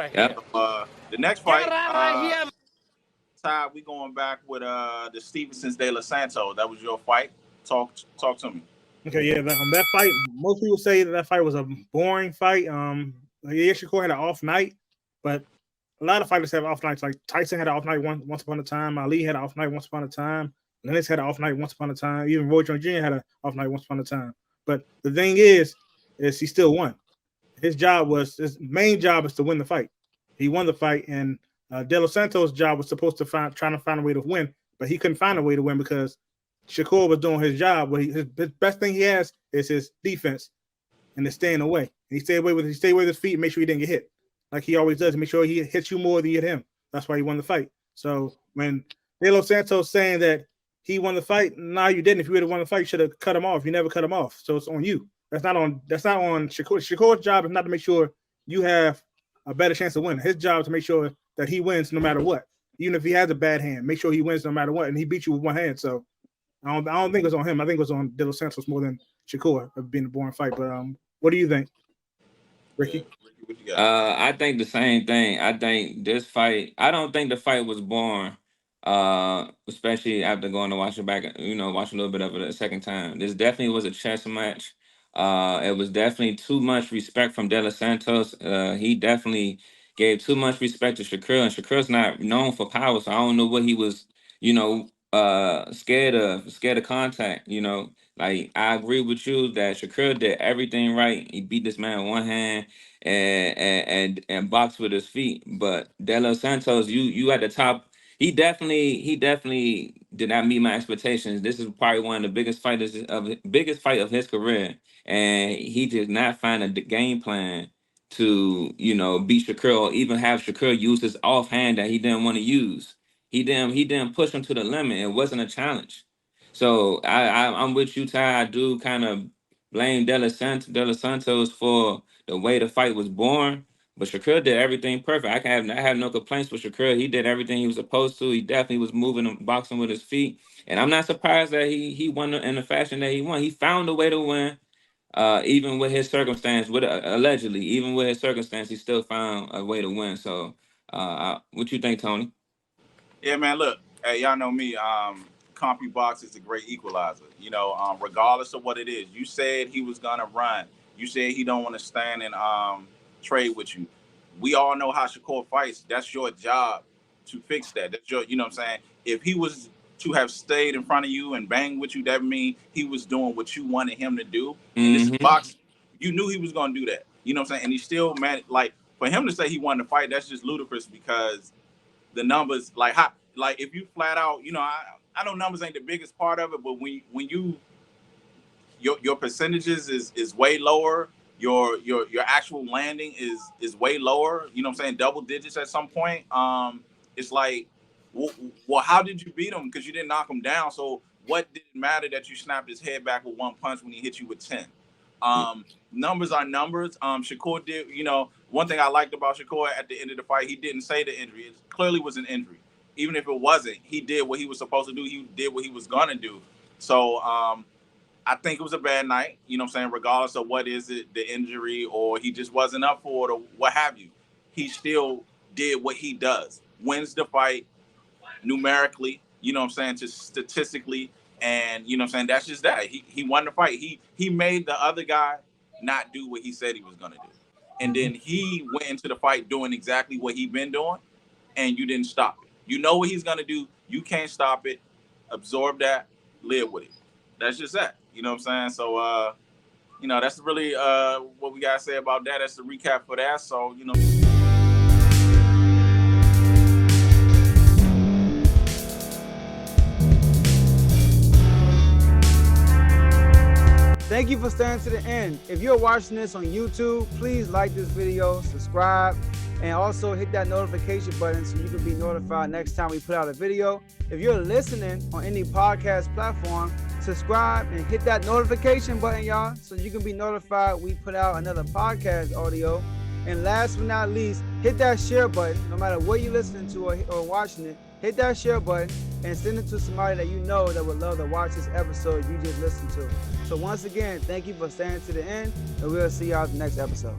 right here. The next fight, Ty, we going back with the Stevensons de los Santos. That was your fight. Talk to me. Okay, yeah, that fight. Most people say that fight was a boring fight. Shakur had an off night, but a lot of fighters have off nights. Like Tyson had an off night once upon a time. Ali had an off night once upon a time. Lennox had an off night once upon a time. Even Roy Jones Jr. had an off night once upon a time. But the thing is he still won. His main job is to win the fight. He won the fight, and De Los Santos' job was supposed to trying to find a way to win, but he couldn't find a way to win because Shakur was doing his job. His best thing he has is his defense and the staying away. And he stayed away with his feet and make sure he didn't get hit, like he always does. Make sure he hits you more than you hit him. That's why he won the fight. So when De Los Santos saying that he won the fight, no, you didn't. If you would have won the fight, you should have cut him off. You never cut him off, so it's on you. That's not on Shakur. Shakur's job is not to make sure you have a better chance of winning. His job is to make sure that he wins no matter what. Even if he has a bad hand, make sure he wins no matter what. And he beat you with one hand. So I don't think it was on him. I think it was on De Los Santos more than Shakur of being a boring fight. But what do you think, Ricky? I think the same thing. I think this fight, I don't think the fight was boring. Especially after going to watch it back, watch a little bit of it a second time. This definitely was a chess match. It was definitely too much respect from De Los Santos. He definitely gave too much respect to Shakur, and Shakur's not known for power, so I don't know what he was, scared of contact. Like I agree with you that Shakur did everything right. He beat this man with one hand and boxed with his feet. But De Los Santos, you at the top. He definitely did not meet my expectations. This is probably one of the biggest fight of his career, and he did not find a game plan to beat Shakur or even have Shakur use his offhand that he didn't want to use. He didn't push him to the limit. It wasn't a challenge. So I'm with you, Ty. I do kind of blame De Los Santos for the way the fight was born. But Shakur did everything perfect. I have no complaints with Shakur. He did everything he was supposed to. He definitely was moving and boxing with his feet. And I'm not surprised that he won in the fashion that he won. He found a way to win, even with his circumstance. Allegedly, even with his circumstance, he still found a way to win. So, what you think, Tony? Yeah, man. Look, hey, y'all know me. CompuBox is a great equalizer. Regardless of what it is. You said he was gonna run. You said he don't want to stand and trade with you. We all know how Shakur fights. That's your job to fix that. That's your, what I'm saying? If he was to have stayed in front of you and banged with you, that means he was doing what you wanted him to do. And this is boxing. You knew he was going to do that. You know what I'm saying? And he still managed. Like, for him to say he won the fight, that's just ludicrous because the numbers, like if you flat out, I know numbers ain't the biggest part of it, but when you your percentages is way lower. Your actual landing is way lower. You know what I'm saying? Double digits at some point. It's like, well, how did you beat him? Because you didn't knock him down. So what did it matter that you snapped his head back with one punch when he hit you with 10? Numbers are numbers. Shakur did, one thing I liked about Shakur at the end of the fight, he didn't say the injury. It clearly was an injury. Even if it wasn't, he did what he was supposed to do. He did what he was going to do. So, I think it was a bad night, regardless of what is it, the injury, or he just wasn't up for it or what have you. He still did what he does. Wins the fight numerically, just statistically. And, that's just that. He won the fight. He made the other guy not do what he said he was going to do. And then he went into the fight doing exactly what he'd been doing, and you didn't stop it. You know what he's going to do. You can't stop it. Absorb that. Live with it. That's just that. You know what I'm saying? So, that's really what we got to say about that. That's the recap for that. So, Thank you for staying to the end. If you're watching this on YouTube, please like this video, subscribe, and also hit that notification button so you can be notified next time we put out a video. If you're listening on any podcast platform, subscribe and hit that notification button, y'all, so you can be notified we put out another podcast audio. And last but not least, hit that share button. No matter what you're listening to or watching it, hit that share button and send it to somebody that you know that would love to watch this episode you just listened to. So once again, thank you for staying to the end, and we'll see y'all in the next episode.